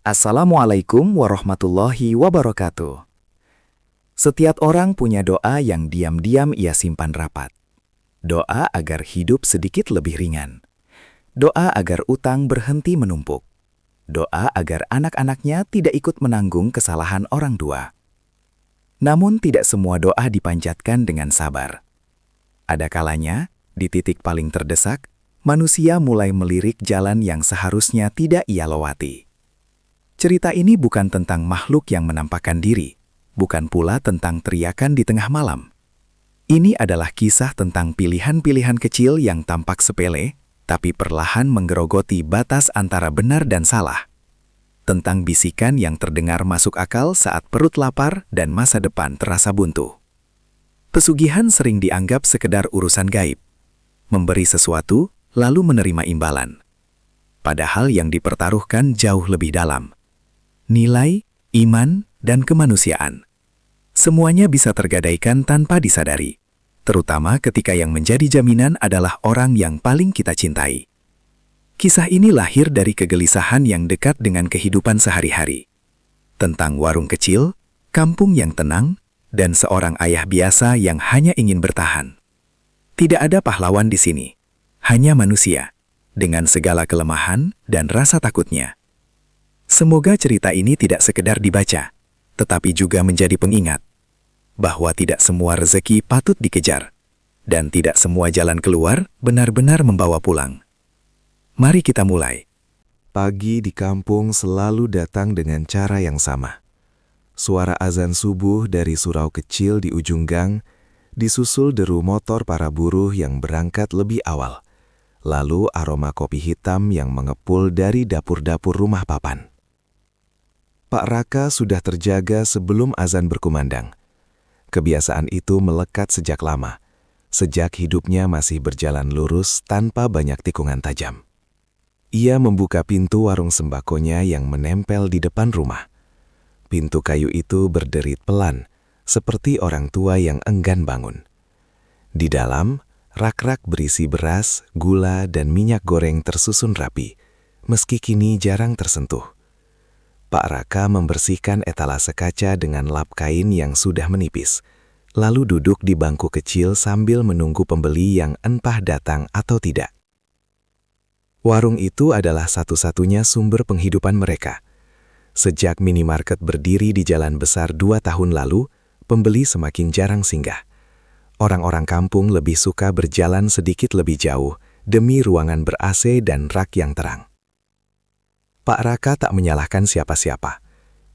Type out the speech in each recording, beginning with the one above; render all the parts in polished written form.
Assalamualaikum warahmatullahi wabarakatuh. Setiap orang punya doa yang diam-diam ia simpan rapat. Doa agar hidup sedikit lebih ringan. Doa agar utang berhenti menumpuk. Doa agar anak-anaknya tidak ikut menanggung kesalahan orang tua. Namun tidak semua doa dipanjatkan dengan sabar. Ada kalanya, di titik paling terdesak, manusia mulai melirik jalan yang seharusnya tidak ia lewati. Cerita ini bukan tentang makhluk yang menampakkan diri, bukan pula tentang teriakan di tengah malam. Ini adalah kisah tentang pilihan-pilihan kecil yang tampak sepele, tapi perlahan menggerogoti batas antara benar dan salah. Tentang bisikan yang terdengar masuk akal saat perut lapar dan masa depan terasa buntu. Pesugihan sering dianggap sekedar urusan gaib. Memberi sesuatu, lalu menerima imbalan. Padahal yang dipertaruhkan jauh lebih dalam. Nilai, iman, dan kemanusiaan. Semuanya bisa tergadaikan tanpa disadari, terutama ketika yang menjadi jaminan adalah orang yang paling kita cintai. Kisah ini lahir dari kegelisahan yang dekat dengan kehidupan sehari-hari. Tentang warung kecil, kampung yang tenang, dan seorang ayah biasa yang hanya ingin bertahan. Tidak ada pahlawan di sini, hanya manusia, dengan segala kelemahan dan rasa takutnya. Semoga cerita ini tidak sekedar dibaca, tetapi juga menjadi pengingat bahwa tidak semua rezeki patut dikejar, dan tidak semua jalan keluar benar-benar membawa pulang. Mari kita mulai. Pagi di kampung selalu datang dengan cara yang sama. Suara azan subuh dari surau kecil di ujung gang, disusul deru motor para buruh yang berangkat lebih awal, lalu aroma kopi hitam yang mengepul dari dapur-dapur rumah papan. Pak Raka sudah terjaga sebelum azan berkumandang. Kebiasaan itu melekat sejak lama, sejak hidupnya masih berjalan lurus tanpa banyak tikungan tajam. Ia membuka pintu warung sembakonya yang menempel di depan rumah. Pintu kayu itu berderit pelan, seperti orang tua yang enggan bangun. Di dalam, rak-rak berisi beras, gula, dan minyak goreng tersusun rapi, meski kini jarang tersentuh. Pak Raka membersihkan etalase kaca dengan lap kain yang sudah menipis, lalu duduk di bangku kecil sambil menunggu pembeli yang entah datang atau tidak. Warung itu adalah satu-satunya sumber penghidupan mereka. Sejak minimarket berdiri di Jalan Besar 2 tahun lalu, pembeli semakin jarang singgah. Orang-orang kampung lebih suka berjalan sedikit lebih jauh demi ruangan ber-AC dan rak yang terang. Pak Raka tak menyalahkan siapa-siapa.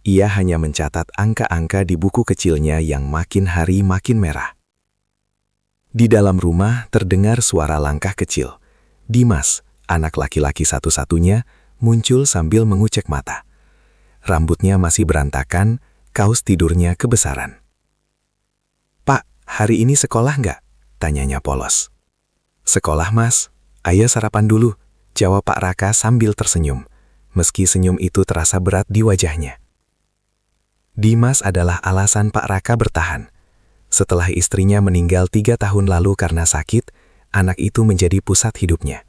Ia hanya mencatat angka-angka di buku kecilnya yang makin hari makin merah. Di dalam rumah terdengar suara langkah kecil. Dimas, anak laki-laki satu-satunya, muncul sambil mengucek mata. Rambutnya masih berantakan, kaos tidurnya kebesaran. "Pak, hari ini sekolah nggak?" tanyanya polos. "Sekolah, Mas. Ayo sarapan dulu," jawab Pak Raka sambil tersenyum. Meski senyum itu terasa berat di wajahnya. Dimas adalah alasan Pak Raka bertahan. Setelah istrinya meninggal 3 tahun lalu karena sakit, anak itu menjadi pusat hidupnya.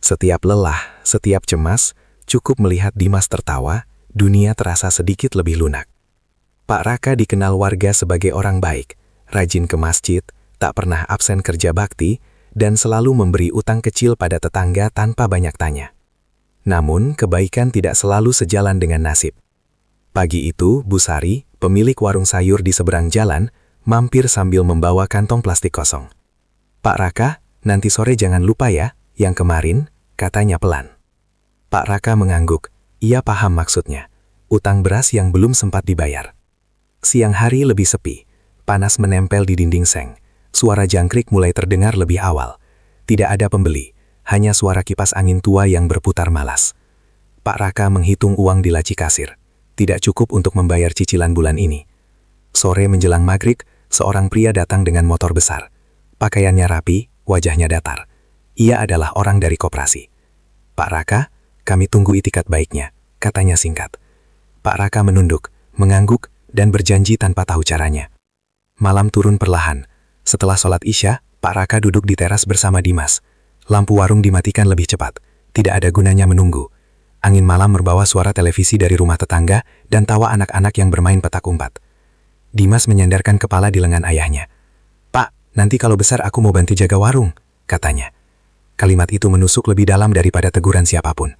Setiap lelah, setiap cemas, cukup melihat Dimas tertawa, dunia terasa sedikit lebih lunak. Pak Raka dikenal warga sebagai orang baik, rajin ke masjid, tak pernah absen kerja bakti, dan selalu memberi utang kecil pada tetangga tanpa banyak tanya. Namun, kebaikan tidak selalu sejalan dengan nasib. Pagi itu, Bu Sari, pemilik warung sayur di seberang jalan, mampir sambil membawa kantong plastik kosong. "Pak Raka, nanti sore jangan lupa ya, yang kemarin," katanya pelan. Pak Raka mengangguk, ia paham maksudnya, utang beras yang belum sempat dibayar. Siang hari lebih sepi, panas menempel di dinding seng, suara jangkrik mulai terdengar lebih awal. Tidak ada pembeli. Hanya suara kipas angin tua yang berputar malas. Pak Raka menghitung uang di laci kasir. Tidak cukup untuk membayar cicilan bulan ini. Sore menjelang maghrib, seorang pria datang dengan motor besar. Pakaiannya rapi, wajahnya datar. Ia adalah orang dari koperasi. "Pak Raka, kami tunggu itikat baiknya," katanya singkat. Pak Raka menunduk, mengangguk, dan berjanji tanpa tahu caranya. Malam turun perlahan. Setelah sholat Isya, Pak Raka duduk di teras bersama Dimas. Lampu warung dimatikan lebih cepat. Tidak ada gunanya menunggu. Angin malam membawa suara televisi dari rumah tetangga dan tawa anak-anak yang bermain petak umpet. Dimas menyandarkan kepala di lengan ayahnya. "Pak, nanti kalau besar aku mau bantu jaga warung," katanya. Kalimat itu menusuk lebih dalam daripada teguran siapapun.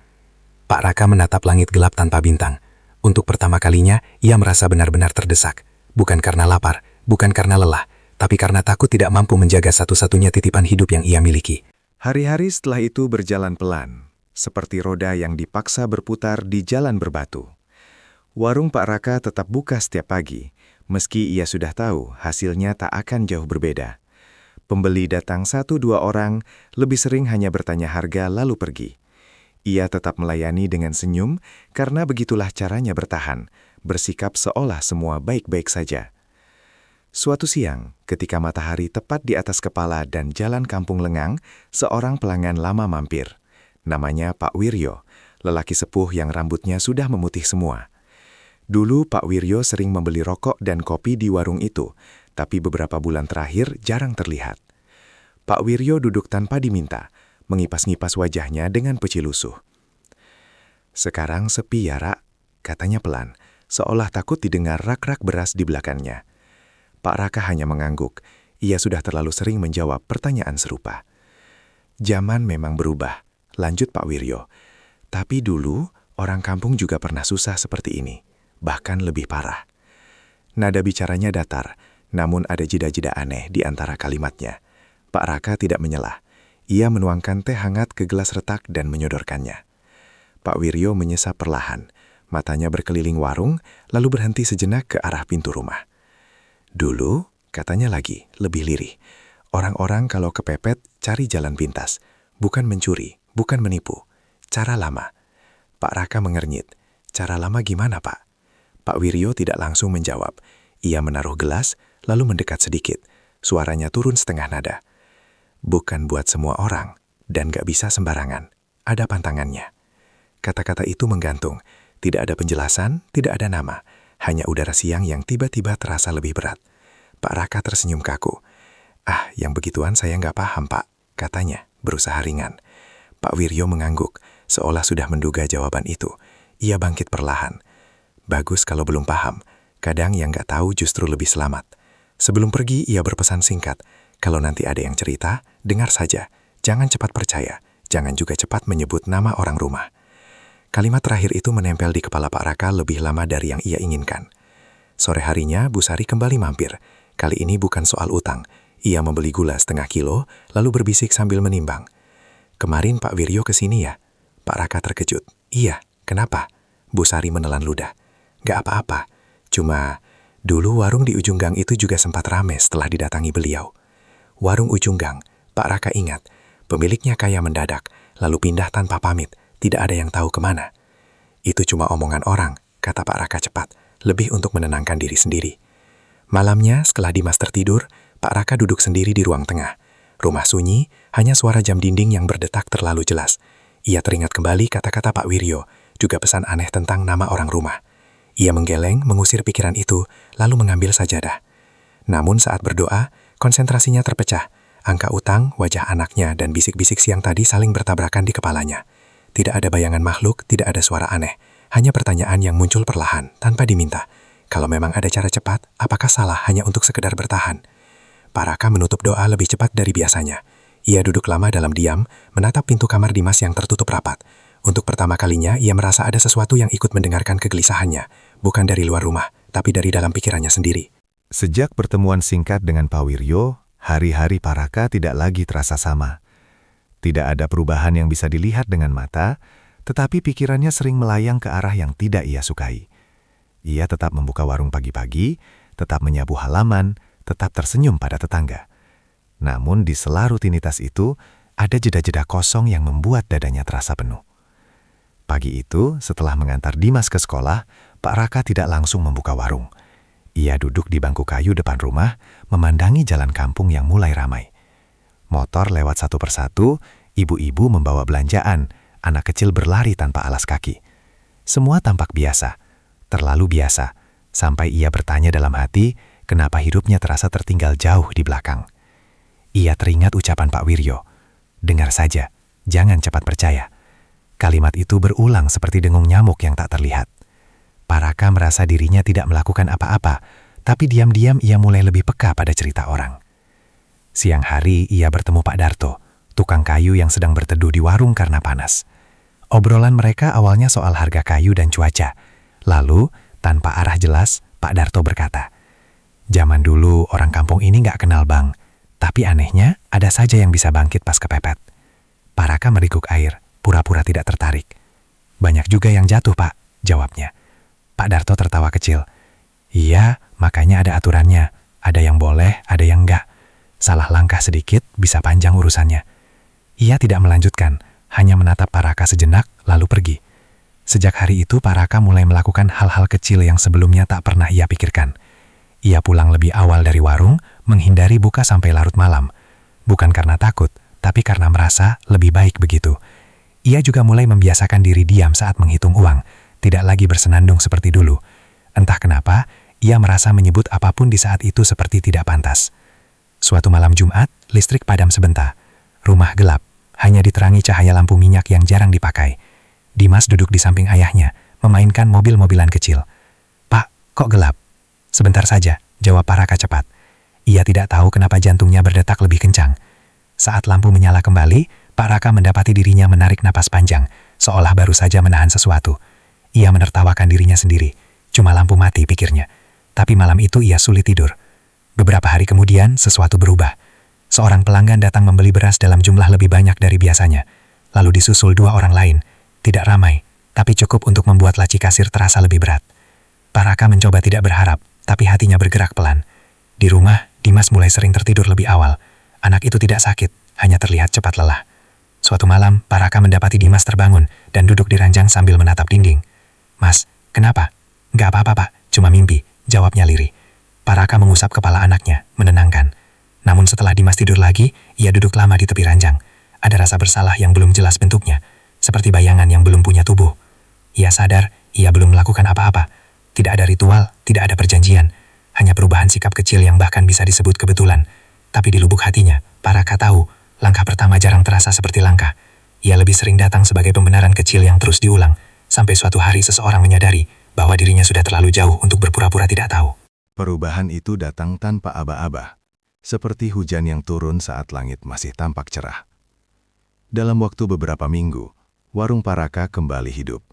Pak Raka menatap langit gelap tanpa bintang. Untuk pertama kalinya, ia merasa benar-benar terdesak. Bukan karena lapar, bukan karena lelah, tapi karena takut tidak mampu menjaga satu-satunya titipan hidup yang ia miliki. Hari-hari setelah itu berjalan pelan, seperti roda yang dipaksa berputar di jalan berbatu. Warung Pak Raka tetap buka setiap pagi, meski ia sudah tahu hasilnya tak akan jauh berbeda. Pembeli datang 1-2 orang, lebih sering hanya bertanya harga lalu pergi. Ia tetap melayani dengan senyum karena begitulah caranya bertahan, bersikap seolah semua baik-baik saja. Suatu siang, ketika matahari tepat di atas kepala dan jalan kampung lengang, seorang pelanggan lama mampir. Namanya Pak Wiryo, lelaki sepuh yang rambutnya sudah memutih semua. Dulu Pak Wiryo sering membeli rokok dan kopi di warung itu, tapi beberapa bulan terakhir jarang terlihat. Pak Wiryo duduk tanpa diminta, mengipas-ngipas wajahnya dengan peci lusuh. "Sekarang sepi ya, Rak," katanya pelan, seolah takut didengar rak-rak beras di belakangnya. Pak Raka hanya mengangguk, ia sudah terlalu sering menjawab pertanyaan serupa. "Zaman memang berubah," lanjut Pak Wiryo. "Tapi dulu, orang kampung juga pernah susah seperti ini, bahkan lebih parah." Nada bicaranya datar, namun ada jeda-jeda aneh di antara kalimatnya. Pak Raka tidak menyelah. Ia menuangkan teh hangat ke gelas retak dan menyodorkannya. Pak Wiryo menyesap perlahan, matanya berkeliling warung, lalu berhenti sejenak ke arah pintu rumah. "Dulu," katanya lagi, lebih lirih, "orang-orang kalau kepepet cari jalan pintas, bukan mencuri, bukan menipu. Cara lama." Pak Raka mengernyit. "Cara lama gimana, Pak?" Pak Wiryo tidak langsung menjawab. Ia menaruh gelas, lalu mendekat sedikit. Suaranya turun setengah nada. "Bukan buat semua orang, dan gak bisa sembarangan. Ada pantangannya." Kata-kata itu menggantung. Tidak ada penjelasan, tidak ada nama. Hanya udara siang yang tiba-tiba terasa lebih berat. Pak Raka tersenyum kaku. "Ah, yang begituan saya nggak paham, Pak," katanya, berusaha ringan. Pak Wiryo mengangguk, seolah sudah menduga jawaban itu. Ia bangkit perlahan. "Bagus kalau belum paham. Kadang yang nggak tahu justru lebih selamat." Sebelum pergi, ia berpesan singkat. "Kalau nanti ada yang cerita, dengar saja. Jangan cepat percaya. Jangan juga cepat menyebut nama orang rumah." Kalimat terakhir itu menempel di kepala Pak Raka lebih lama dari yang ia inginkan. Sore harinya, Bu Sari kembali mampir. Kali ini bukan soal utang. Ia membeli gula setengah kilo, lalu berbisik sambil menimbang. "Kemarin Pak Wiryo kesini ya?" Pak Raka terkejut. "Iya, kenapa?" Bu Sari menelan ludah. "Gak apa-apa, cuma dulu warung di ujung gang itu juga sempat ramai setelah didatangi beliau." Warung ujung gang, Pak Raka ingat. Pemiliknya kaya mendadak, lalu pindah tanpa pamit, tidak ada yang tahu kemana. "Itu cuma omongan orang," kata Pak Raka cepat, lebih untuk menenangkan diri sendiri. Malamnya, setelah Dimas tertidur, Pak Raka duduk sendiri di ruang tengah. Rumah sunyi, hanya suara jam dinding yang berdetak terlalu jelas. Ia teringat kembali kata-kata Pak Wiryo, juga pesan aneh tentang nama orang rumah. Ia menggeleng, mengusir pikiran itu, lalu mengambil sajadah. Namun saat berdoa, konsentrasinya terpecah. Angka utang, wajah anaknya, dan bisik-bisik siang tadi saling bertabrakan di kepalanya. Tidak ada bayangan makhluk, tidak ada suara aneh. Hanya pertanyaan yang muncul perlahan, tanpa diminta. Kalau memang ada cara cepat, apakah salah hanya untuk sekedar bertahan? Pak Raka menutup doa lebih cepat dari biasanya. Ia duduk lama dalam diam, menatap pintu kamar Dimas yang tertutup rapat. Untuk pertama kalinya, ia merasa ada sesuatu yang ikut mendengarkan kegelisahannya. Bukan dari luar rumah, tapi dari dalam pikirannya sendiri. Sejak pertemuan singkat dengan Pak Wiryo, hari-hari Pak Raka tidak lagi terasa sama. Tidak ada perubahan yang bisa dilihat dengan mata, tetapi pikirannya sering melayang ke arah yang tidak ia sukai. Ia tetap membuka warung pagi-pagi, tetap menyapu halaman, tetap tersenyum pada tetangga. Namun di sela rutinitas itu, ada jeda-jeda kosong yang membuat dadanya terasa penuh. Pagi itu, setelah mengantar Dimas ke sekolah, Pak Raka tidak langsung membuka warung. Ia duduk di bangku kayu depan rumah, memandangi jalan kampung yang mulai ramai. Motor lewat satu persatu, ibu-ibu membawa belanjaan, anak kecil berlari tanpa alas kaki. Semua tampak biasa, terlalu biasa, sampai ia bertanya dalam hati, kenapa hidupnya terasa tertinggal jauh di belakang. Ia teringat ucapan Pak Wiryo, "Dengar saja, jangan cepat percaya." Kalimat itu berulang seperti dengung nyamuk yang tak terlihat. Paraka merasa dirinya tidak melakukan apa-apa, tapi diam-diam ia mulai lebih peka pada cerita orang. Siang hari ia bertemu Pak Darto, tukang kayu yang sedang berteduh di warung karena panas. Obrolan mereka awalnya soal harga kayu dan cuaca. Lalu, tanpa arah jelas, Pak Darto berkata, "Zaman dulu orang kampung ini nggak kenal bank, tapi anehnya ada saja yang bisa bangkit pas kepepet." Paraka merikuk air, pura-pura tidak tertarik. "Banyak juga yang jatuh, Pak," jawabnya. Pak Darto tertawa kecil. "Iya, makanya ada aturannya. Ada yang boleh, ada yang enggak. Salah langkah sedikit bisa panjang urusannya." Ia tidak melanjutkan, hanya menatap Paraka sejenak lalu pergi. Sejak hari itu Paraka mulai melakukan hal-hal kecil yang sebelumnya tak pernah ia pikirkan. Ia pulang lebih awal dari warung, menghindari buka sampai larut malam. Bukan karena takut, tapi karena merasa lebih baik begitu. Ia juga mulai membiasakan diri diam saat menghitung uang, tidak lagi bersenandung seperti dulu. Entah kenapa, ia merasa menyebut apapun di saat itu seperti tidak pantas. Suatu malam Jumat, listrik padam sebentar. Rumah gelap, hanya diterangi cahaya lampu minyak yang jarang dipakai. Dimas duduk di samping ayahnya, memainkan mobil-mobilan kecil. "Pak, kok gelap?" "Sebentar saja," jawab Paraka cepat. Ia tidak tahu kenapa jantungnya berdetak lebih kencang. Saat lampu menyala kembali, Paraka mendapati dirinya menarik napas panjang, seolah baru saja menahan sesuatu. Ia menertawakan dirinya sendiri. Cuma lampu mati, pikirnya. Tapi malam itu ia sulit tidur. Beberapa hari kemudian, sesuatu berubah. Seorang pelanggan datang membeli beras dalam jumlah lebih banyak dari biasanya. Lalu disusul 2 orang lain. Tidak ramai, tapi cukup untuk membuat laci kasir terasa lebih berat. Paraka mencoba tidak berharap, tapi hatinya bergerak pelan. Di rumah, Dimas mulai sering tertidur lebih awal. Anak itu tidak sakit, hanya terlihat cepat lelah. Suatu malam, Paraka mendapati Dimas terbangun dan duduk di ranjang sambil menatap dinding. "Mas, kenapa?" "Nggak apa-apa, Pak, cuma mimpi," jawabnya lirih. Paraka mengusap kepala anaknya, menenangkan. Namun setelah Dimas tidur lagi, ia duduk lama di tepi ranjang. Ada rasa bersalah yang belum jelas bentuknya, seperti bayangan yang belum punya tubuh. Ia sadar, ia belum melakukan apa-apa. Tidak ada ritual, tidak ada perjanjian. Hanya perubahan sikap kecil yang bahkan bisa disebut kebetulan. Tapi di lubuk hatinya, Paraka tahu, langkah pertama jarang terasa seperti langkah. Ia lebih sering datang sebagai pembenaran kecil yang terus diulang, sampai suatu hari seseorang menyadari bahwa dirinya sudah terlalu jauh untuk berpura-pura tidak tahu. Perubahan itu datang tanpa aba-aba, seperti hujan yang turun saat langit masih tampak cerah. Dalam waktu beberapa minggu, warung Paraka kembali hidup.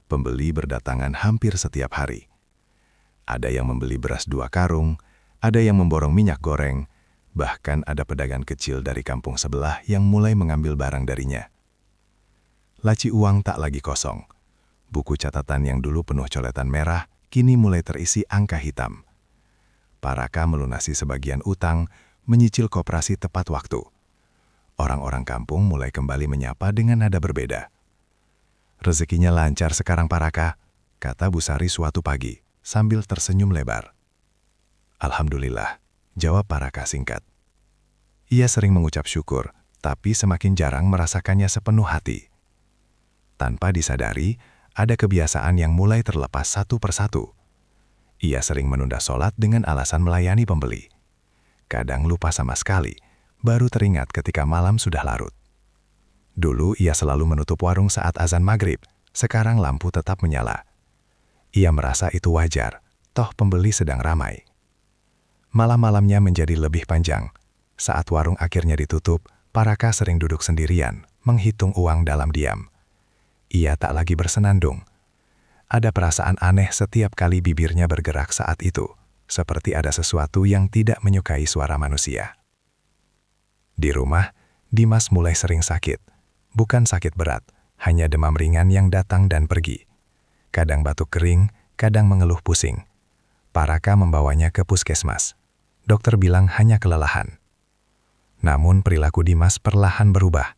Pembeli berdatangan hampir setiap hari. Ada yang membeli beras 2 karung, ada yang memborong minyak goreng, bahkan ada pedagang kecil dari kampung sebelah yang mulai mengambil barang darinya. Laci uang tak lagi kosong. Buku catatan yang dulu penuh coretan merah, kini mulai terisi angka hitam. Paraka melunasi sebagian utang, menyicil koperasi tepat waktu. Orang-orang kampung mulai kembali menyapa dengan nada berbeda. "Rezekinya lancar sekarang Paraka," kata Bu Sari suatu pagi, sambil tersenyum lebar. "Alhamdulillah," jawab Paraka singkat. Ia sering mengucap syukur, tapi semakin jarang merasakannya sepenuh hati. Tanpa disadari, ada kebiasaan yang mulai terlepas satu persatu. Ia sering menunda sholat dengan alasan melayani pembeli. Kadang lupa sama sekali, baru teringat ketika malam sudah larut. Dulu ia selalu menutup warung saat azan maghrib, sekarang lampu tetap menyala. Ia merasa itu wajar, toh pembeli sedang ramai. Malam-malamnya menjadi lebih panjang. Saat warung akhirnya ditutup, Paraka sering duduk sendirian, menghitung uang dalam diam. Ia tak lagi bersenandung. Ada perasaan aneh setiap kali bibirnya bergerak saat itu, seperti ada sesuatu yang tidak menyukai suara manusia. Di rumah, Dimas mulai sering sakit. Bukan sakit berat, hanya demam ringan yang datang dan pergi. Kadang batuk kering, kadang mengeluh pusing. Paraka membawanya ke puskesmas. Dokter bilang hanya kelelahan. Namun perilaku Dimas perlahan berubah.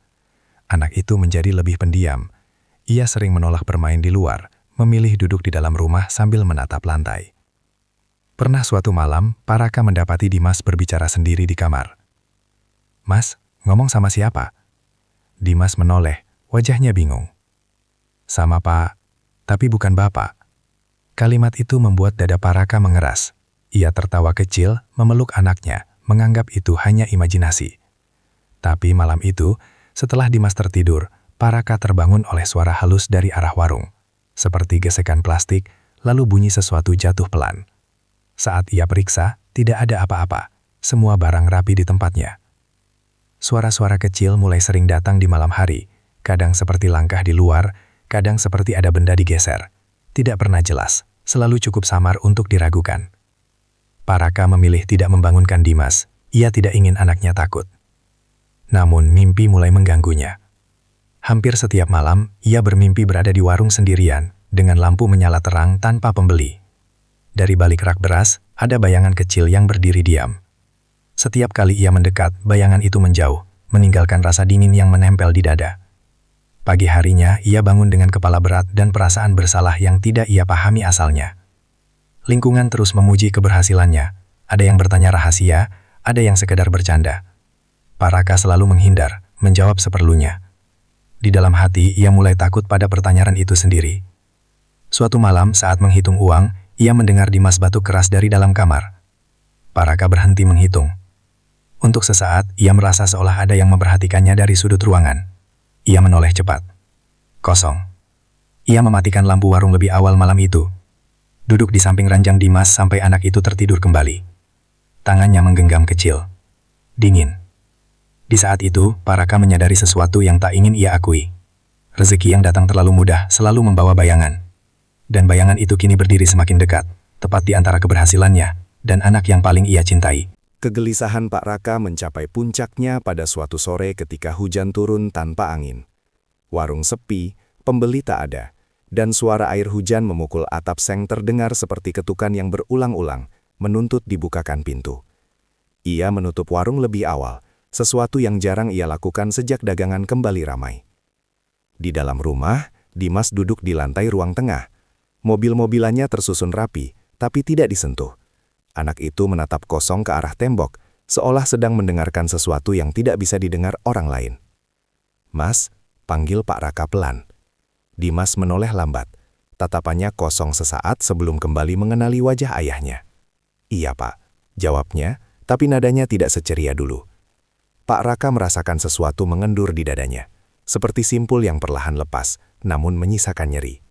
Anak itu menjadi lebih pendiam. Ia sering menolak bermain di luar, memilih duduk di dalam rumah sambil menatap lantai. Pernah suatu malam, Paraka mendapati Dimas berbicara sendiri di kamar. "Mas, ngomong sama siapa?" Dimas menoleh, wajahnya bingung. "Sama Pak, tapi bukan Bapak." Kalimat itu membuat dada Paraka mengeras. Ia tertawa kecil, memeluk anaknya, menganggap itu hanya imajinasi. Tapi malam itu, setelah Dimas tertidur, Pak Raka terbangun oleh suara halus dari arah warung. Seperti gesekan plastik, lalu bunyi sesuatu jatuh pelan. Saat ia periksa, tidak ada apa-apa. Semua barang rapi di tempatnya. Suara-suara kecil mulai sering datang di malam hari. Kadang seperti langkah di luar, kadang seperti ada benda digeser. Tidak pernah jelas, selalu cukup samar untuk diragukan. Pak Raka memilih tidak membangunkan Dimas. Ia tidak ingin anaknya takut. Namun mimpi mulai mengganggunya. Hampir setiap malam, ia bermimpi berada di warung sendirian, dengan lampu menyala terang tanpa pembeli. Dari balik rak beras, ada bayangan kecil yang berdiri diam. Setiap kali ia mendekat, bayangan itu menjauh, meninggalkan rasa dingin yang menempel di dada. Pagi harinya, ia bangun dengan kepala berat dan perasaan bersalah yang tidak ia pahami asalnya. Lingkungan terus memuji keberhasilannya. Ada yang bertanya rahasia, ada yang sekedar bercanda. Pak Raka selalu menghindar, menjawab seperlunya. Di dalam hati, ia mulai takut pada pertanyaan itu sendiri. Suatu malam, saat menghitung uang, ia mendengar Dimas batuk keras dari dalam kamar. Pak Raka berhenti menghitung. Untuk sesaat, ia merasa seolah ada yang memperhatikannya dari sudut ruangan. Ia menoleh cepat. Kosong. Ia mematikan lampu warung lebih awal malam itu. Duduk di samping ranjang Dimas sampai anak itu tertidur kembali. Tangannya menggenggam kecil. Dingin. Di saat itu, Pak Raka menyadari sesuatu yang tak ingin ia akui. Rezeki yang datang terlalu mudah selalu membawa bayangan. Dan bayangan itu kini berdiri semakin dekat, tepat di antara keberhasilannya dan anak yang paling ia cintai. Kegelisahan Pak Raka mencapai puncaknya pada suatu sore ketika hujan turun tanpa angin. Warung sepi, pembeli tak ada, dan suara air hujan memukul atap seng terdengar seperti ketukan yang berulang-ulang, menuntut dibukakan pintu. Ia menutup warung lebih awal, sesuatu yang jarang ia lakukan sejak dagangan kembali ramai. Di dalam rumah, Dimas duduk di lantai ruang tengah. Mobil-mobilannya tersusun rapi, tapi tidak disentuh. Anak itu menatap kosong ke arah tembok, seolah sedang mendengarkan sesuatu yang tidak bisa didengar orang lain. "Mas," panggil Pak Raka pelan. Dimas menoleh lambat. Tatapannya kosong sesaat sebelum kembali mengenali wajah ayahnya. "Iya, Pak," jawabnya, tapi nadanya tidak seceria dulu. Pak Raka merasakan sesuatu mengendur di dadanya, seperti simpul yang perlahan lepas, namun menyisakan nyeri.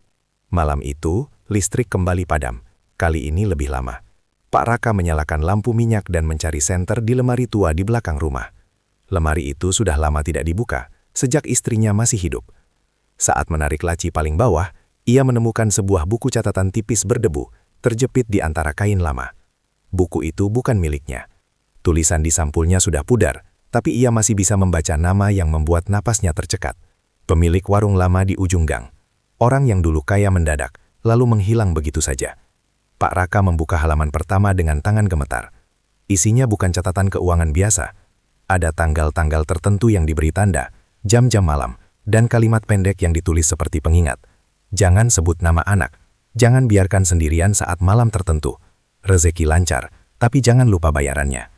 Malam itu, listrik kembali padam, kali ini lebih lama. Pak Raka menyalakan lampu minyak dan mencari senter di lemari tua di belakang rumah. Lemari itu sudah lama tidak dibuka, sejak istrinya masih hidup. Saat menarik laci paling bawah, ia menemukan sebuah buku catatan tipis berdebu, terjepit di antara kain lama. Buku itu bukan miliknya. Tulisan di sampulnya sudah pudar, tapi ia masih bisa membaca nama yang membuat napasnya tercekat. Pemilik warung lama di ujung gang. Orang yang dulu kaya mendadak, lalu menghilang begitu saja. Pak Raka membuka halaman pertama dengan tangan gemetar. Isinya bukan catatan keuangan biasa. Ada tanggal-tanggal tertentu yang diberi tanda, jam-jam malam, dan kalimat pendek yang ditulis seperti pengingat. Jangan sebut nama anak. Jangan biarkan sendirian saat malam tertentu. Rezeki lancar, tapi jangan lupa bayarannya.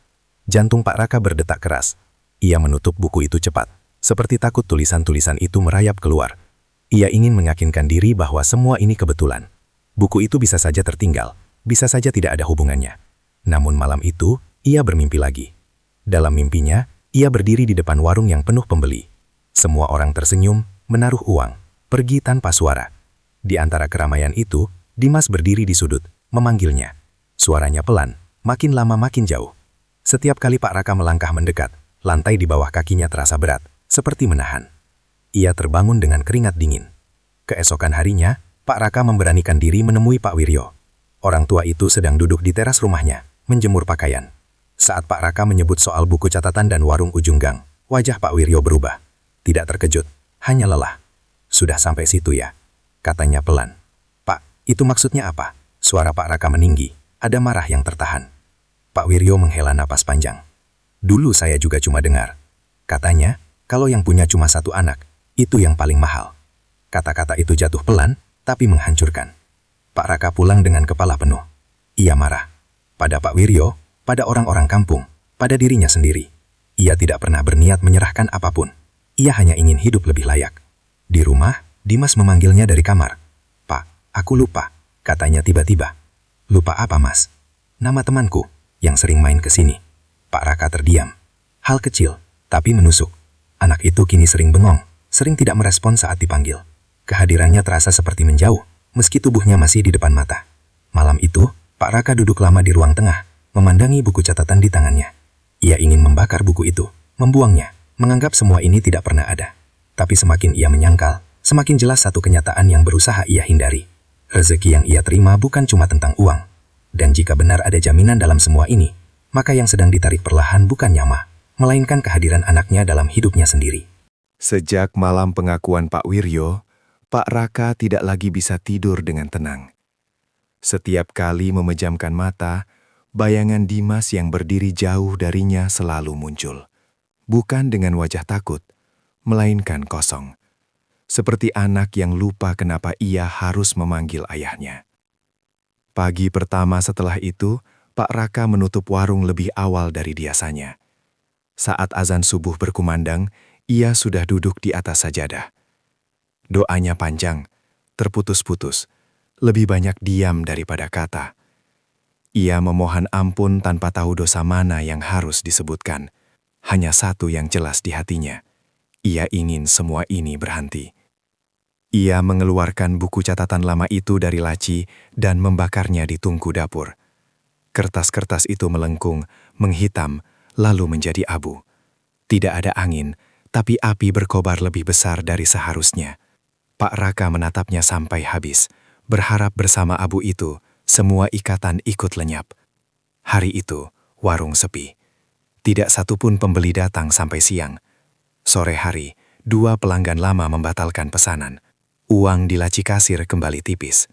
Jantung Pak Raka berdetak keras. Ia menutup buku itu cepat, seperti takut tulisan-tulisan itu merayap keluar. Ia ingin meyakinkan diri bahwa semua ini kebetulan. Buku itu bisa saja tertinggal, bisa saja tidak ada hubungannya. Namun malam itu, ia bermimpi lagi. Dalam mimpinya, ia berdiri di depan warung yang penuh pembeli. Semua orang tersenyum, menaruh uang, pergi tanpa suara. Di antara keramaian itu, Dimas berdiri di sudut, memanggilnya. Suaranya pelan, makin lama makin jauh. Setiap kali Pak Raka melangkah mendekat, lantai di bawah kakinya terasa berat, seperti menahan. Ia terbangun dengan keringat dingin. Keesokan harinya, Pak Raka memberanikan diri menemui Pak Wiryo. Orang tua itu sedang duduk di teras rumahnya, menjemur pakaian. Saat Pak Raka menyebut soal buku catatan dan warung ujung gang, wajah Pak Wiryo berubah. Tidak terkejut, hanya lelah. "Sudah sampai situ ya?" katanya pelan. "Pak, itu maksudnya apa?" Suara Pak Raka meninggi, ada marah yang tertahan. Pak Wiryo menghela napas panjang. "Dulu saya juga cuma dengar. Katanya, kalau yang punya cuma satu anak, itu yang paling mahal." Kata-kata itu jatuh pelan, tapi menghancurkan. Pak Raka pulang dengan kepala penuh. Ia marah. Pada Pak Wiryo, pada orang-orang kampung, pada dirinya sendiri. Ia tidak pernah berniat menyerahkan apapun. Ia hanya ingin hidup lebih layak. Di rumah, Dimas memanggilnya dari kamar. "Pak, aku lupa," katanya tiba-tiba. "Lupa apa, Mas?" "Nama temanku, yang sering main ke sini." Pak Raka terdiam. Hal kecil, tapi menusuk. Anak itu kini sering bengong, sering tidak merespon saat dipanggil. Kehadirannya terasa seperti menjauh, meski tubuhnya masih di depan mata. Malam itu, Pak Raka duduk lama di ruang tengah, memandangi buku catatan di tangannya. Ia ingin membakar buku itu, membuangnya, menganggap semua ini tidak pernah ada. Tapi semakin ia menyangkal, semakin jelas satu kenyataan yang berusaha ia hindari. Rezeki yang ia terima bukan cuma tentang uang. Dan jika benar ada jaminan dalam semua ini, maka yang sedang ditarik perlahan bukan Nyama, melainkan kehadiran anaknya dalam hidupnya sendiri. Sejak malam pengakuan Pak Wiryo, Pak Raka tidak lagi bisa tidur dengan tenang. Setiap kali memejamkan mata, bayangan Dimas yang berdiri jauh darinya selalu muncul. Bukan dengan wajah takut, melainkan kosong. Seperti anak yang lupa kenapa ia harus memanggil ayahnya. Pagi pertama setelah itu, Pak Raka menutup warung lebih awal dari biasanya. Saat azan subuh berkumandang, ia sudah duduk di atas sajadah. Doanya panjang, terputus-putus, lebih banyak diam daripada kata. Ia memohon ampun tanpa tahu dosa mana yang harus disebutkan. Hanya satu yang jelas di hatinya. Ia ingin semua ini berhenti. Ia mengeluarkan buku catatan lama itu dari laci dan membakarnya di tungku dapur. Kertas-kertas itu melengkung, menghitam, lalu menjadi abu. Tidak ada angin, tapi api berkobar lebih besar dari seharusnya. Pak Raka menatapnya sampai habis, berharap bersama abu itu, semua ikatan ikut lenyap. Hari itu, warung sepi. Tidak satupun pembeli datang sampai siang. Sore hari, 2 pelanggan lama membatalkan pesanan. Uang di laci kasir kembali tipis.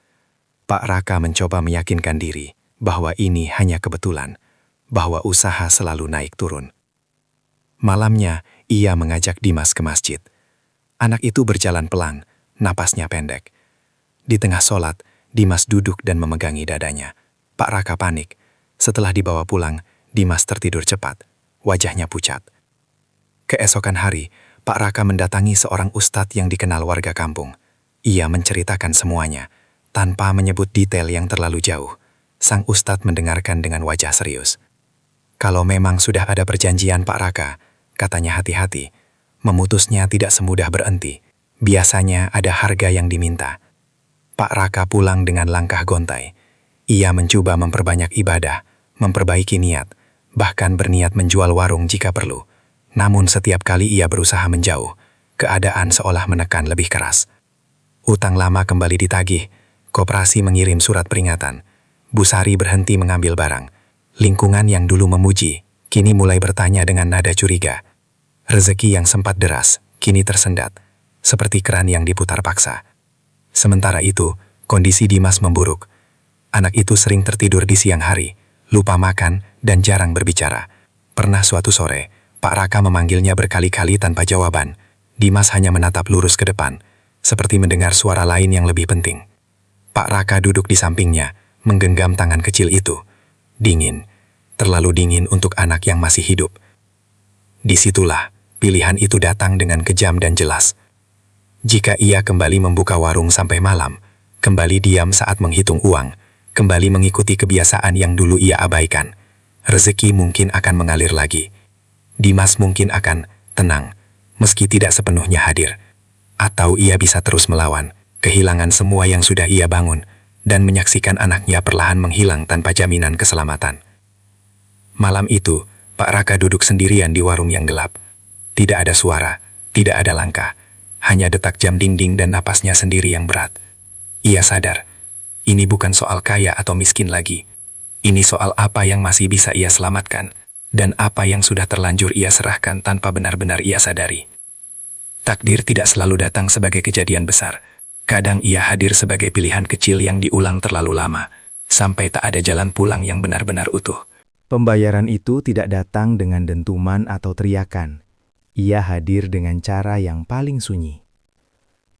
Pak Raka mencoba meyakinkan diri bahwa ini hanya kebetulan, bahwa usaha selalu naik turun. Malamnya, ia mengajak Dimas ke masjid. Anak itu berjalan pelan, napasnya pendek. Di tengah sholat, Dimas duduk dan memegangi dadanya. Pak Raka panik. Setelah dibawa pulang, Dimas tertidur cepat. Wajahnya pucat. Keesokan hari, Pak Raka mendatangi seorang ustadz yang dikenal warga kampung. Ia menceritakan semuanya, tanpa menyebut detail yang terlalu jauh. Sang ustadz mendengarkan dengan wajah serius. Kalau memang sudah ada perjanjian Pak Raka, katanya hati-hati, memutusnya tidak semudah berhenti. Biasanya ada harga yang diminta. Pak Raka pulang dengan langkah gontai. Ia mencoba memperbanyak ibadah, memperbaiki niat, bahkan berniat menjual warung jika perlu. Namun setiap kali ia berusaha menjauh, keadaan seolah menekan lebih keras. Utang lama kembali ditagih, koperasi mengirim surat peringatan. Busari berhenti mengambil barang. Lingkungan yang dulu memuji, kini mulai bertanya dengan nada curiga. Rezeki yang sempat deras, kini tersendat, seperti keran yang diputar paksa. Sementara itu, kondisi Dimas memburuk. Anak itu sering tertidur di siang hari, lupa makan, dan jarang berbicara. Pernah suatu sore, Pak Raka memanggilnya berkali-kali tanpa jawaban. Dimas hanya menatap lurus ke depan, seperti mendengar suara lain yang lebih penting. Pak Raka duduk di sampingnya, menggenggam tangan kecil itu. Dingin, terlalu dingin untuk anak yang masih hidup. Disitulah, pilihan itu datang dengan kejam dan jelas. Jika ia kembali membuka warung sampai malam, kembali diam saat menghitung uang, kembali mengikuti kebiasaan yang dulu ia abaikan, rezeki mungkin akan mengalir lagi. Dimas mungkin akan tenang, meski tidak sepenuhnya hadir. Atau ia bisa terus melawan, kehilangan semua yang sudah ia bangun, dan menyaksikan anaknya perlahan menghilang tanpa jaminan keselamatan. Malam itu, Pak Raka duduk sendirian di warung yang gelap. Tidak ada suara, tidak ada langkah, hanya detak jam dinding dan napasnya sendiri yang berat. Ia sadar, ini bukan soal kaya atau miskin lagi. Ini soal apa yang masih bisa ia selamatkan, dan apa yang sudah terlanjur ia serahkan tanpa benar-benar ia sadari. Takdir tidak selalu datang sebagai kejadian besar. Kadang ia hadir sebagai pilihan kecil yang diulang terlalu lama, sampai tak ada jalan pulang yang benar-benar utuh. Pembayaran itu tidak datang dengan dentuman atau teriakan. Ia hadir dengan cara yang paling sunyi.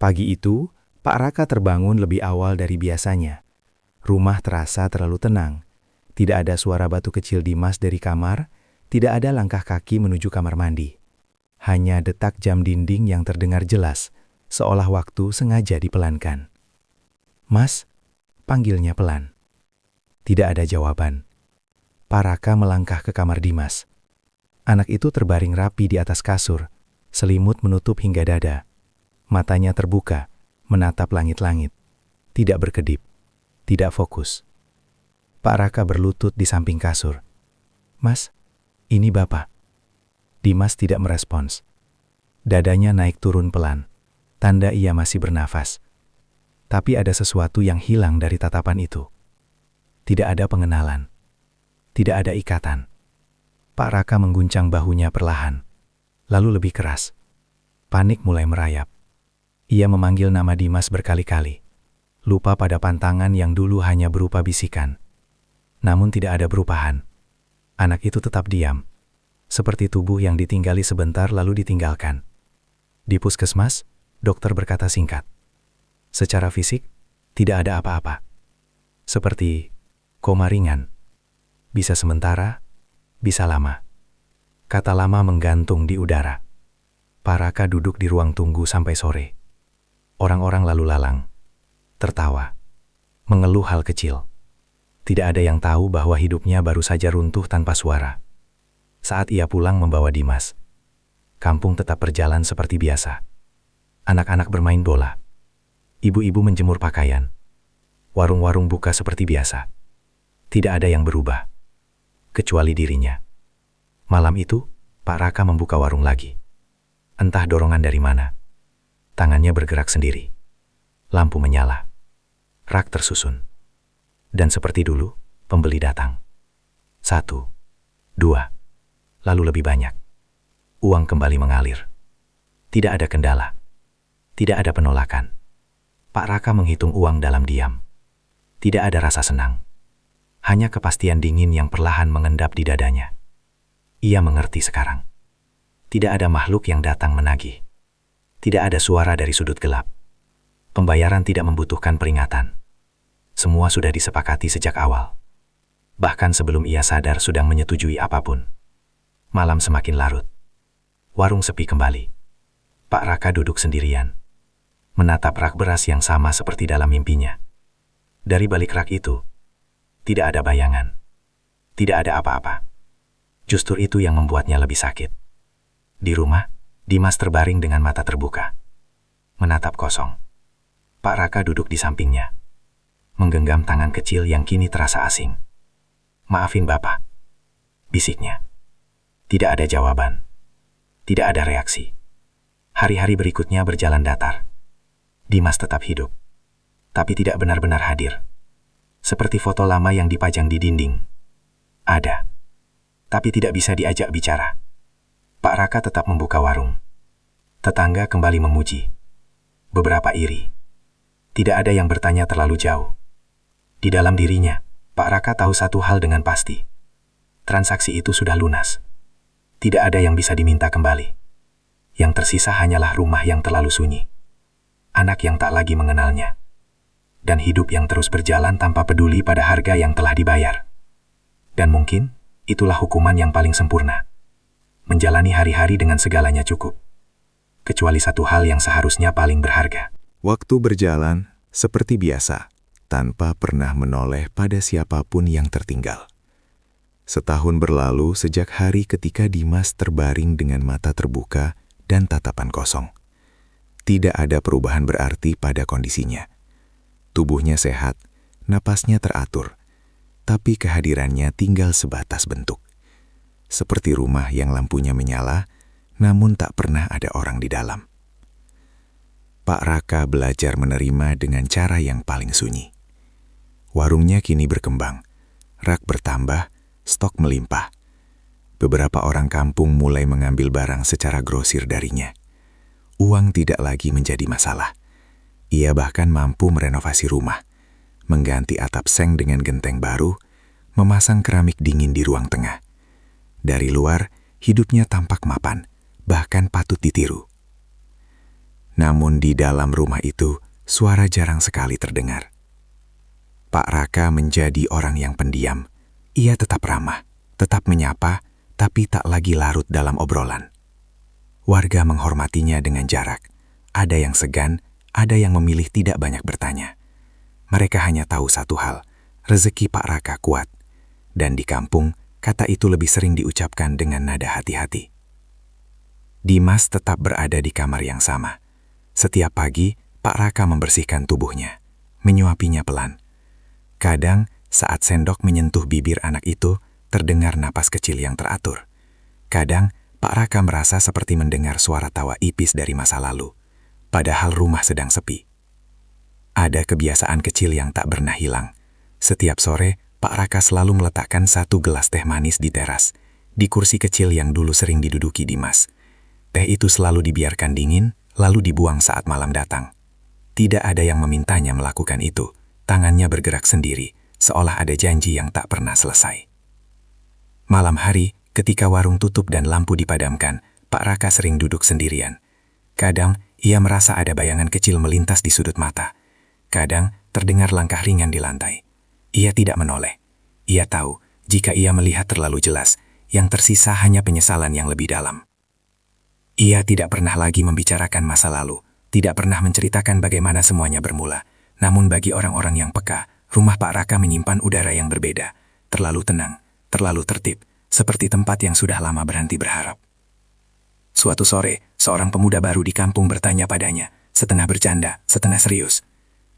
Pagi itu, Pak Raka terbangun lebih awal dari biasanya. Rumah terasa terlalu tenang. Tidak ada suara batu kecil Dimas dari kamar, tidak ada langkah kaki menuju kamar mandi. Hanya detak jam dinding yang terdengar jelas, seolah waktu sengaja dipelankan. "Mas," panggilnya pelan. Tidak ada jawaban. Pak Raka melangkah ke kamar Dimas. Anak itu terbaring rapi di atas kasur, selimut menutup hingga dada. Matanya terbuka, menatap langit-langit. Tidak berkedip, tidak fokus. Pak Raka berlutut di samping kasur. "Mas, ini Bapak." Dimas tidak merespons. Dadanya naik turun pelan, tanda ia masih bernafas. Tapi ada sesuatu yang hilang dari tatapan itu. Tidak ada pengenalan. Tidak ada ikatan. Pak Raka mengguncang bahunya perlahan, lalu lebih keras. Panik mulai merayap. Ia memanggil nama Dimas berkali-kali. Lupa pada pantangan yang dulu hanya berupa bisikan. Namun tidak ada perubahan. Anak itu tetap diam. Seperti tubuh yang ditinggali sebentar lalu ditinggalkan. Di puskesmas, dokter berkata singkat. Secara fisik, tidak ada apa-apa. Seperti koma ringan. Bisa sementara, bisa lama. Kata lama menggantung di udara. Pak Raka duduk di ruang tunggu sampai sore. Orang-orang lalu lalang, tertawa, mengeluh hal kecil. Tidak ada yang tahu bahwa hidupnya baru saja runtuh tanpa suara. Saat ia pulang membawa Dimas, kampung tetap berjalan seperti biasa. Anak-anak bermain bola. Ibu-ibu menjemur pakaian. Warung-warung buka seperti biasa. Tidak ada yang berubah, kecuali dirinya. Malam itu, Pak Raka membuka warung lagi. Entah dorongan dari mana. Tangannya bergerak sendiri. Lampu menyala. Rak tersusun. Dan seperti dulu, pembeli datang. 1, 2, lalu lebih banyak. Uang kembali mengalir. Tidak ada kendala. Tidak ada penolakan. Pak Raka menghitung uang dalam diam. Tidak ada rasa senang. Hanya kepastian dingin yang perlahan mengendap di dadanya. Ia mengerti sekarang. Tidak ada makhluk yang datang menagih. Tidak ada suara dari sudut gelap. Pembayaran tidak membutuhkan peringatan. Semua sudah disepakati sejak awal. Bahkan sebelum ia sadar sudah menyetujui apapun. Malam semakin larut. Warung sepi kembali. Pak Raka duduk sendirian. Menatap rak beras yang sama seperti dalam mimpinya. Dari balik rak itu, tidak ada bayangan. Tidak ada apa-apa. Justru itu yang membuatnya lebih sakit. Di rumah, Dimas terbaring dengan mata terbuka. Menatap kosong. Pak Raka duduk di sampingnya. Menggenggam tangan kecil yang kini terasa asing. "Maafin Bapak," bisiknya. Tidak ada jawaban. Tidak ada reaksi. Hari-hari berikutnya berjalan datar. Dimas tetap hidup. Tapi tidak benar-benar hadir. Seperti foto lama yang dipajang di dinding. Ada. Tapi tidak bisa diajak bicara. Pak Raka tetap membuka warung. Tetangga kembali memuji. Beberapa iri. Tidak ada yang bertanya terlalu jauh. Di dalam dirinya, Pak Raka tahu satu hal dengan pasti. Transaksi itu sudah lunas. Tidak ada yang bisa diminta kembali. Yang tersisa hanyalah rumah yang terlalu sunyi. Anak yang tak lagi mengenalnya. Dan hidup yang terus berjalan tanpa peduli pada harga yang telah dibayar. Dan mungkin, itulah hukuman yang paling sempurna. Menjalani hari-hari dengan segalanya cukup. Kecuali satu hal yang seharusnya paling berharga. Waktu berjalan seperti biasa, tanpa pernah menoleh pada siapapun yang tertinggal. Setahun berlalu sejak hari ketika Dimas terbaring dengan mata terbuka dan tatapan kosong. Tidak ada perubahan berarti pada kondisinya. Tubuhnya sehat, napasnya teratur, tapi kehadirannya tinggal sebatas bentuk. Seperti rumah yang lampunya menyala, namun tak pernah ada orang di dalam. Pak Raka belajar menerima dengan cara yang paling sunyi. Warungnya kini berkembang, rak bertambah, stok melimpah. Beberapa orang kampung mulai mengambil barang secara grosir darinya. Uang tidak lagi menjadi masalah. Ia bahkan mampu merenovasi rumah, mengganti atap seng dengan genteng baru, memasang keramik dingin di ruang tengah. Dari luar, hidupnya tampak mapan, bahkan patut ditiru. Namun di dalam rumah itu, suara jarang sekali terdengar. Pak Raka menjadi orang yang pendiam. Ia tetap ramah, tetap menyapa, tapi tak lagi larut dalam obrolan. Warga menghormatinya dengan jarak. Ada yang segan, ada yang memilih tidak banyak bertanya. Mereka hanya tahu satu hal, rezeki Pak Raka kuat. Dan di kampung, kata itu lebih sering diucapkan dengan nada hati-hati. Dimas tetap berada di kamar yang sama. Setiap pagi, Pak Raka membersihkan tubuhnya, menyuapinya pelan. Kadang, saat sendok menyentuh bibir anak itu, terdengar napas kecil yang teratur. Kadang, Pak Raka merasa seperti mendengar suara tawa ipis dari masa lalu, padahal rumah sedang sepi. Ada kebiasaan kecil yang tak pernah hilang. Setiap sore, Pak Raka selalu meletakkan satu gelas teh manis di teras, di kursi kecil yang dulu sering diduduki Dimas. Teh itu selalu dibiarkan dingin, lalu dibuang saat malam datang. Tidak ada yang memintanya melakukan itu. Tangannya bergerak sendiri, seolah ada janji yang tak pernah selesai. Malam hari, ketika warung tutup dan lampu dipadamkan, Pak Raka sering duduk sendirian. Kadang, ia merasa ada bayangan kecil melintas di sudut mata. Kadang, terdengar langkah ringan di lantai. Ia tidak menoleh. Ia tahu, jika ia melihat terlalu jelas, yang tersisa hanya penyesalan yang lebih dalam. Ia tidak pernah lagi membicarakan masa lalu, tidak pernah menceritakan bagaimana semuanya bermula. Namun bagi orang-orang yang peka, rumah Pak Raka menyimpan udara yang berbeda, terlalu tenang, terlalu tertib, seperti tempat yang sudah lama berhenti berharap. Suatu sore, seorang pemuda baru di kampung bertanya padanya, setengah bercanda, setengah serius.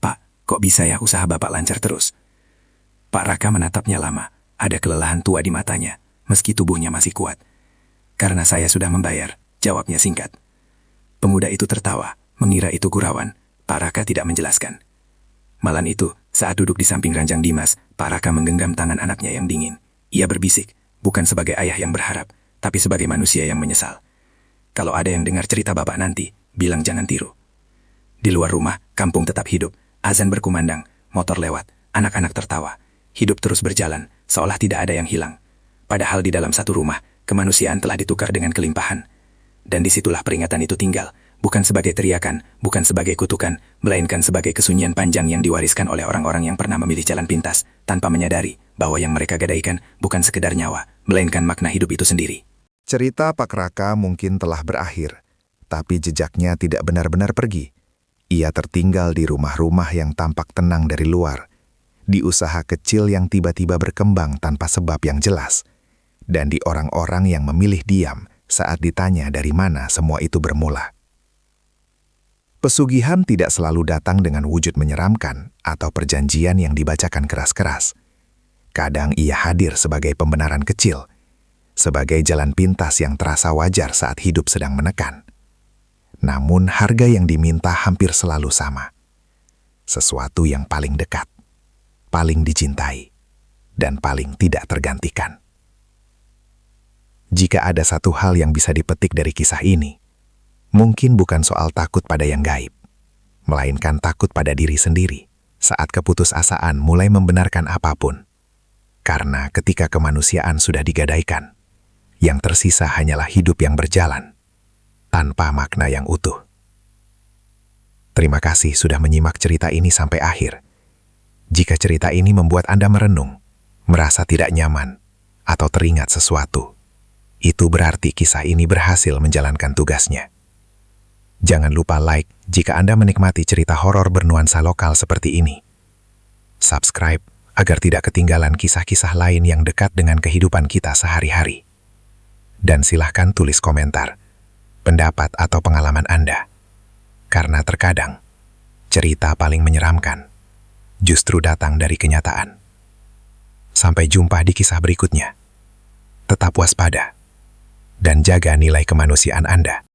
"Pak, kok bisa ya usaha Bapak lancar terus?" Pak Raka menatapnya lama, ada kelelahan tua di matanya, meski tubuhnya masih kuat. "Karena saya sudah membayar," jawabnya singkat. Pemuda itu tertawa, mengira itu gurauan. Pak Raka tidak menjelaskan. Malam itu, saat duduk di samping ranjang Dimas, Pak Raka menggenggam tangan anaknya yang dingin. Ia berbisik, bukan sebagai ayah yang berharap, tapi sebagai manusia yang menyesal. "Kalau ada yang dengar cerita Bapak nanti, bilang jangan tiru." Di luar rumah, kampung tetap hidup. Azan berkumandang, motor lewat, anak-anak tertawa. Hidup terus berjalan, seolah tidak ada yang hilang. Padahal di dalam satu rumah, kemanusiaan telah ditukar dengan kelimpahan. Dan disitulah peringatan itu tinggal, bukan sebagai teriakan, bukan sebagai kutukan, melainkan sebagai kesunyian panjang yang diwariskan oleh orang-orang yang pernah memilih jalan pintas, tanpa menyadari bahwa yang mereka gadaikan bukan sekedar nyawa, melainkan makna hidup itu sendiri. Cerita Pak Raka mungkin telah berakhir, tapi jejaknya tidak benar-benar pergi. Ia tertinggal di rumah-rumah yang tampak tenang dari luar, di usaha kecil yang tiba-tiba berkembang tanpa sebab yang jelas, dan di orang-orang yang memilih diam saat ditanya dari mana semua itu bermula. Pesugihan tidak selalu datang dengan wujud menyeramkan atau perjanjian yang dibacakan keras-keras. Kadang ia hadir sebagai pembenaran kecil, sebagai jalan pintas yang terasa wajar saat hidup sedang menekan. Namun harga yang diminta hampir selalu sama. Sesuatu yang paling dekat, paling dicintai, dan paling tidak tergantikan. Jika ada satu hal yang bisa dipetik dari kisah ini, mungkin bukan soal takut pada yang gaib, melainkan takut pada diri sendiri saat keputusasaan mulai membenarkan apapun. Karena ketika kemanusiaan sudah digadaikan, yang tersisa hanyalah hidup yang berjalan, tanpa makna yang utuh. Terima kasih sudah menyimak cerita ini sampai akhir. Jika cerita ini membuat Anda merenung, merasa tidak nyaman, atau teringat sesuatu, itu berarti kisah ini berhasil menjalankan tugasnya. Jangan lupa like jika Anda menikmati cerita horor bernuansa lokal seperti ini. Subscribe agar tidak ketinggalan kisah-kisah lain yang dekat dengan kehidupan kita sehari-hari. Dan silahkan tulis komentar, pendapat atau pengalaman Anda. Karena terkadang, cerita paling menyeramkan justru datang dari kenyataan. Sampai jumpa di kisah berikutnya. Tetap waspada dan jaga nilai kemanusiaan Anda.